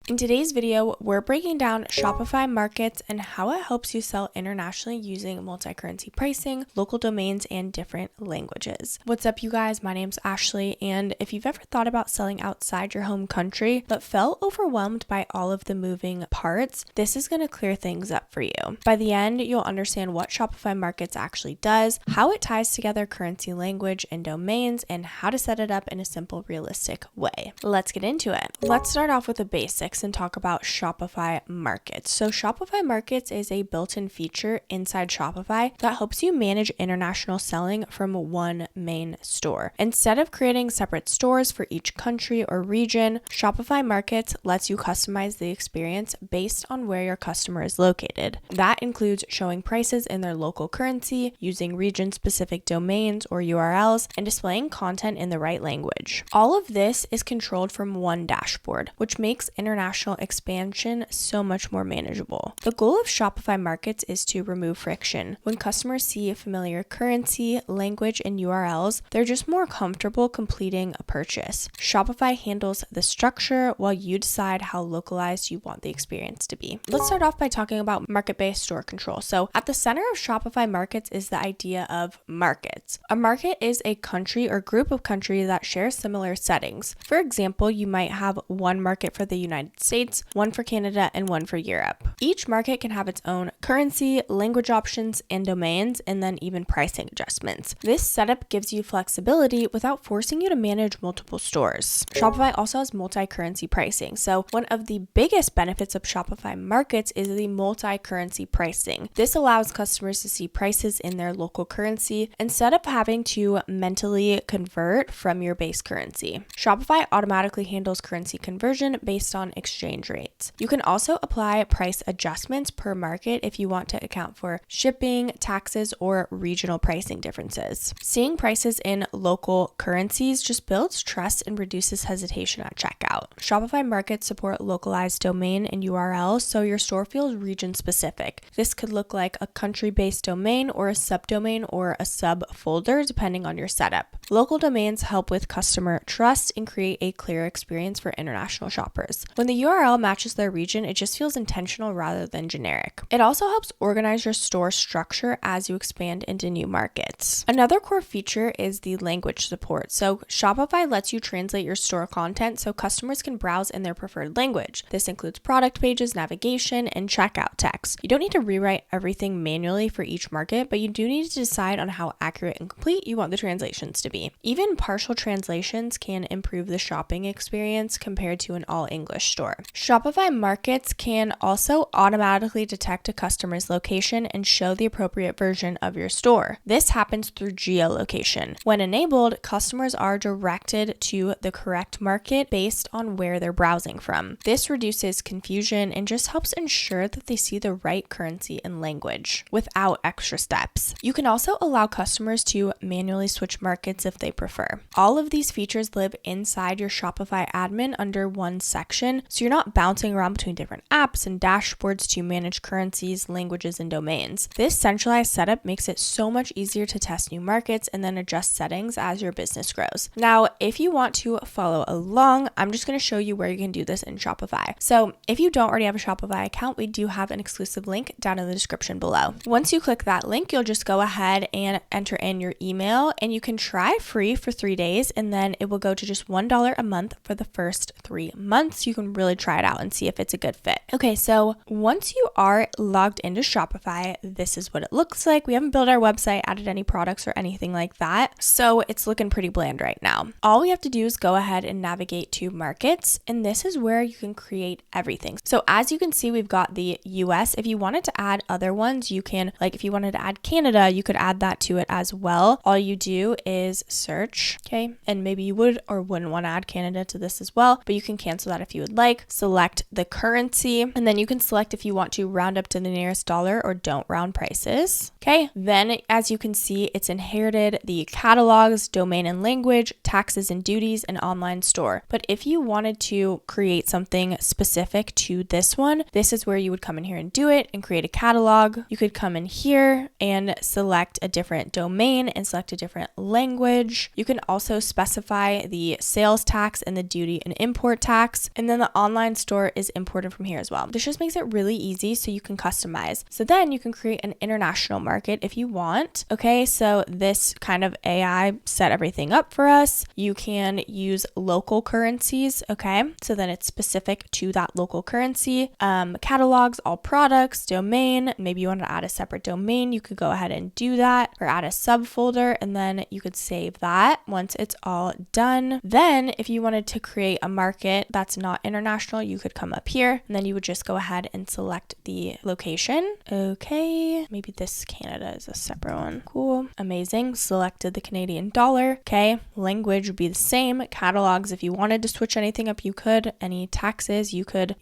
In today's video, we're breaking down Shopify Markets and how it helps you sell internationally using multi-currency pricing, local domains, and different languages. What's up, you guys? My name's Ashley, and if you've ever thought about selling outside your home country but felt overwhelmed by all of the moving parts, this is going to clear things up for you. By the end, you'll understand what Shopify Markets actually does, how it ties together currency, language, and domains, and how to set it up in a simple, realistic way. Let's get into it. Let's start off with the basics and talk about Shopify Markets. So Shopify Markets is a built-in feature inside Shopify that helps you manage international selling from one main store. Instead of creating separate stores for each country or region, Shopify Markets lets you customize the experience based on where your customer is located. That includes showing prices in their local currency, using region-specific domains or URLs, and displaying content in the right language. All of this is controlled from one dashboard, which makes international expansion so much more manageable. The goal of Shopify Markets is to remove friction. When customers see a familiar currency, language, and URLs, they're just more comfortable completing a purchase. Shopify handles the structure while you decide how localized you want the experience to be. Let's start off by talking about market-based store control. So at the center of Shopify Markets is the idea of markets. A market is a country or group of countries that share similar settings. For example, you might have one market for the United States, one for Canada, and one for Europe. Each market can have its own currency, language options, and domains, and then even pricing adjustments. This setup gives you flexibility without forcing you to manage multiple stores. Shopify also has multi-currency pricing. So one of the biggest benefits of Shopify Markets is the multi-currency pricing. This allows customers to see prices in their local currency instead of having to mentally convert from your base currency. Shopify automatically handles currency conversion based on exchange rates. You can also apply price adjustments per market if you want to account for shipping, taxes, or regional pricing differences. Seeing prices in local currencies just builds trust and reduces hesitation at checkout. Shopify Markets support localized domain and URLs, so your store feels region specific. This could look like a country-based domain or a subdomain or a subfolder depending on your setup. Local domains help with customer trust and create a clear experience for international shoppers. When the URL matches their region, it just feels intentional rather than generic. It also helps organize your store structure as you expand into new markets. Another core feature is the language support. So Shopify lets you translate your store content so customers can browse in their preferred language. This includes product pages, navigation, and checkout text. You don't need to rewrite everything manually for each market, but you do need to decide on how accurate and complete you want the translations to be. Even partial translations can improve the shopping experience compared to an all-English store. Shopify Markets can also automatically detect a customer's location and show the appropriate version of your store. This happens through geolocation. When enabled, customers are directed to the correct market based on where they're browsing from. This reduces confusion and just helps ensure that they see the right currency and language without extra steps. You can also allow customers to manually switch markets if they prefer. All of these features live inside your Shopify admin under one section, so you're not bouncing around between different apps and dashboards to manage currencies, languages, and domains. This centralized setup makes it so much easier to test new markets and then adjust settings as your business grows. Now, if you want to follow along, I'm just going to show you where you can do this in Shopify. So if you don't already have a Shopify account, we do have an exclusive link down in the description below. Once you click that link, you'll just go ahead and enter in your email, and you can try free for 3 days, and then it will go to just $1 a month for the first 3 months. You can really try it out and see if it's a good fit. Okay, so once you are logged into Shopify, this is what it looks like. We haven't built our website, added any products or anything like that, so it's looking pretty bland right now. All we have to do is go ahead and navigate to markets, and this is where you can create everything. So as you can see, we've got the US. If you wanted to add other ones, you can, like if you wanted to add Canada, you could add that to it as well. All you do is search, okay, and maybe you would or wouldn't want to add Canada to this as well, but you can cancel that if you would like. Select the currency, and then you can select if you want to round up to the nearest dollar or don't round prices. Okay, then as you can see, it's inherited the catalogs, domain and language, taxes and duties, and online store. But if you wanted to create something specific to this one, this is where you would come in here and do it and create a catalog. You could come in here and select a different domain and select a different language. You can also specify the sales tax and the duty and import tax. And then the online store is imported from here as well. This just makes it really easy so you can customize. So then you can create an international market if you want. Okay, so this kind of AI set everything up for us. You can use local currencies. Okay, so then it's specific to that local currency. Catalogs, all products, domain. Maybe you want to add a separate domain. You could go ahead and do that, or add a subfolder, and then you could save that once it's all done. Then if you wanted to create a market that's not international, you could come up here and then you would just go ahead and select the location. Okay, maybe this Canada is a separate one. Cool, amazing. Selected the Canadian dollar. Okay, language would be the same. Catalogs, if you wanted to switch anything up, you could. Any taxes, you could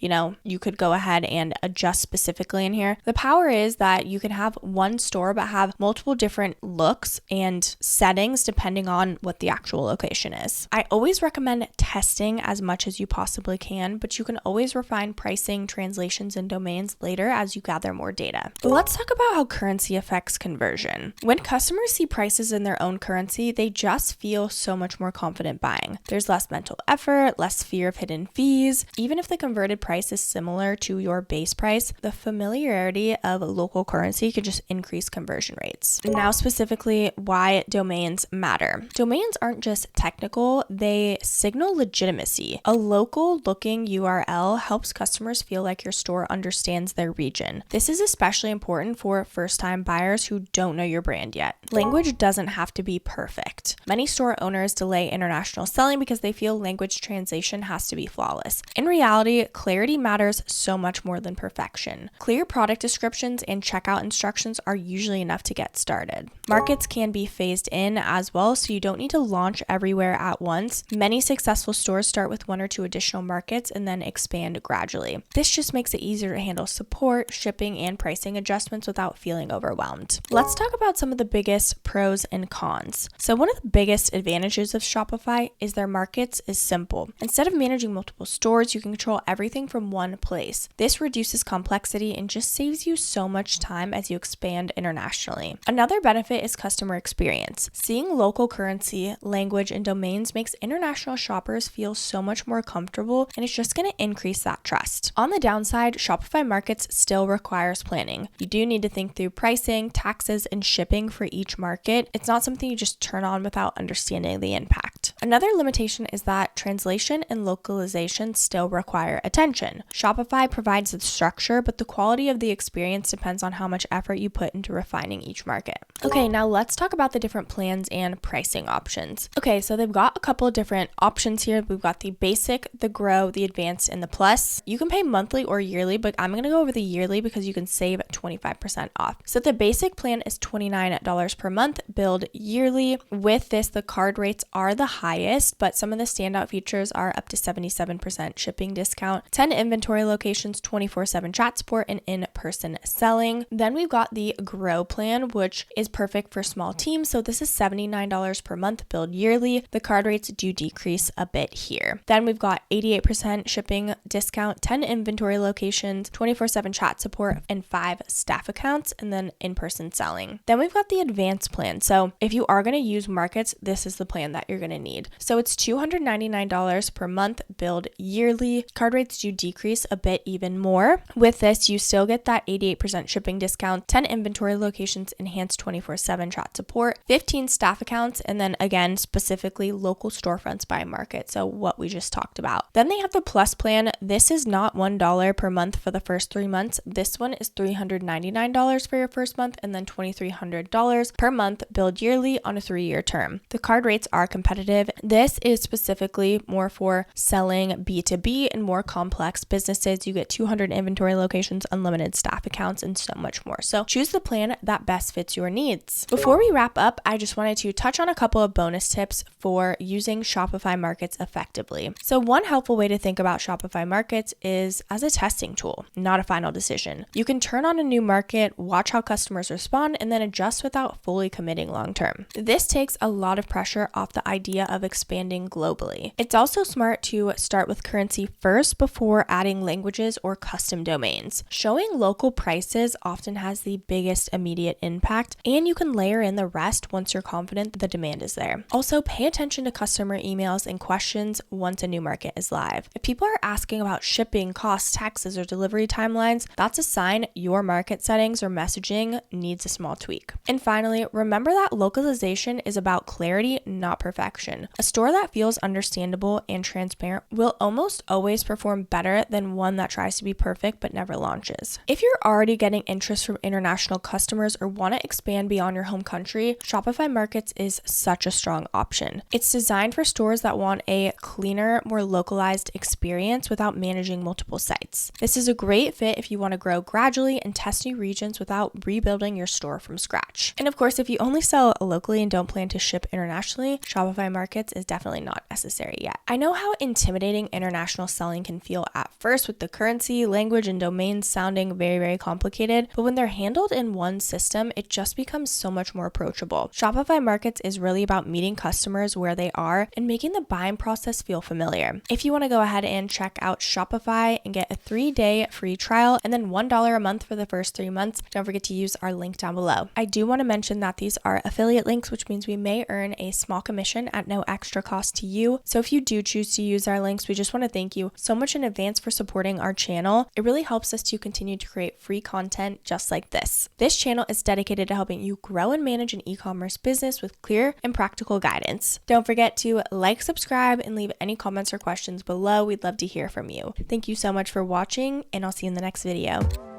go ahead and adjust specifically in here. The power is that you can have one store but have multiple different looks and settings depending on what the actual location is. I always recommend testing as much as you possibly can, but you can always refine pricing, translations, and domains later as you gather more data. Let's talk about how currency affects conversion. When customers see prices in their own currency, they just feel so much more confident buying. There's less mental effort, less fear of hidden fees. Even if the converted price is similar to your base price, the familiarity of local currency could just increase conversion rates. Now, specifically, why domains matter. Domains aren't just technical, they signal legitimacy. A local looking URL helps customers feel like your store understands their region. This is especially important for first-time buyers who don't know your brand yet. Language doesn't have to be perfect. Many store owners delay international selling because they feel language translation has to be flawless. In reality, clarity matters so much more than perfection. Clear product descriptions and checkout instructions are usually enough to get started. Markets can be phased in as well, so you don't need to launch everywhere at once. Many successful stores start with 1 or 2 additional markets and then expand gradually. This just makes it easier to handle support, shipping, and pricing adjustments without feeling overwhelmed. Let's talk about some of the biggest pros and cons. So one of the biggest advantages of Shopify is their markets is simple. Instead of managing multiple stores, you can control everything from one place. This reduces complexity and just saves you so much time as you expand internationally. Another benefit is customer experience. Seeing local currency, language, and domains makes international shoppers feel so much more comfortable, and it's just going to increase that trust. On the downside, Shopify Markets still requires planning. You do need to think through pricing, taxes, and shipping for each market. It's not something you just turn on without understanding the impact. Another limitation is that translation and localization still require attention. Shopify provides the structure, but the quality of the experience depends on how much effort you put into refining each market. Okay, now let's talk about the different plans and pricing options. Okay, so they've got a couple of different options here. We've got the basic, the grow, the advanced, and the plus. You can pay monthly or yearly, but I'm going to go over the yearly because you can save 25% off. So the basic plan is $29 per month, billed yearly. With this, the card rates are the highest, but some of the standout features are up to 77% shipping discount, 10 inventory locations, 24/7 chat support, and in-person selling. Then we've got the grow plan, which is perfect for small teams. So this is $79 per month, billed yearly. The card rates do decrease a bit here. Then we've got 88% shipping discount, 10 inventory locations, 24/7 chat support, and 5 staff accounts, and then in-person selling. Then we've got the advanced plan. So if you are going to use markets, this is the plan that you're going to need. So it's $299 per month, billed yearly. Card rates do decrease a bit even more. With this, you still get that 88% shipping discount, 10 inventory locations, enhanced 24/7 chat support, 15 staff accounts, and then again, specifically local storefronts by market. So what we just talked about. Then they have the plus plan. This is not $1 per month for the first 3 months. This one is $399 for your first month, and then $2,300 per month, billed yearly on a 3-year term. The card rates are competitive. This is specifically more for selling B2B and more complex businesses. You get 200 inventory locations, unlimited staff accounts, and so much more. So choose the plan that best fits your needs. Before we wrap up, I just wanted to touch on a couple of bonus tips for using Shopify Markets effectively. So one helpful way to think about Shopify Markets is as a testing tool, not a final decision. You can turn on a new market, watch how customers respond, and then adjust without fully committing long term. This takes a lot of pressure off the idea of expanding globally. It's also smart to start with currency first before adding languages or custom domains. Showing local prices often has the biggest immediate impact, and you can layer in the rest once you're confident that the demand is there. Also, pay attention to customer emails and questions once a new market is live. If people are asking about shipping, costs, taxes, or delivery timelines, that's a sign your market settings or messaging needs a small tweak. And finally, remember that localization is about clarity, not perfection. A store that feels understandable and transparent will almost always perform better than one that tries to be perfect but never launches. If you're already getting interest from international customers or want to expand beyond your home country, Shopify Markets is such a strong option. It's designed for stores that want a cleaner, more localized experience without managing multiple sites. This is a great fit if you want to grow gradually and test new regions without rebuilding your store from scratch. And of course, if you only sell locally and don't plan to ship internationally, Shopify Markets is definitely not necessary yet. I know how intimidating international selling can feel at first, with the currency, language, and domains sounding very, very complicated, but when they're handled in one system, it just becomes so much more approachable. Shopify Markets is really about meeting customers where they are and making the buying process feel familiar. If you want to go ahead and check out Shopify and get a 3-day free trial and then $1 a month for the first 3 months, don't forget to use our link down below. I do want to mention that these are affiliate links, which means we may earn a small commission at no extra cost to you. So if you do choose to use our links, we just want to thank you so much in advance for supporting our channel. It really helps us to continue to create free content just like this. This channel is dedicated to helping you grow and manage an e-commerce business with clear and practical guidance. Don't forget to like, subscribe, and leave any comments or questions below. We'd love to hear from you. Thank you so much for watching, and I'll see you in the next video.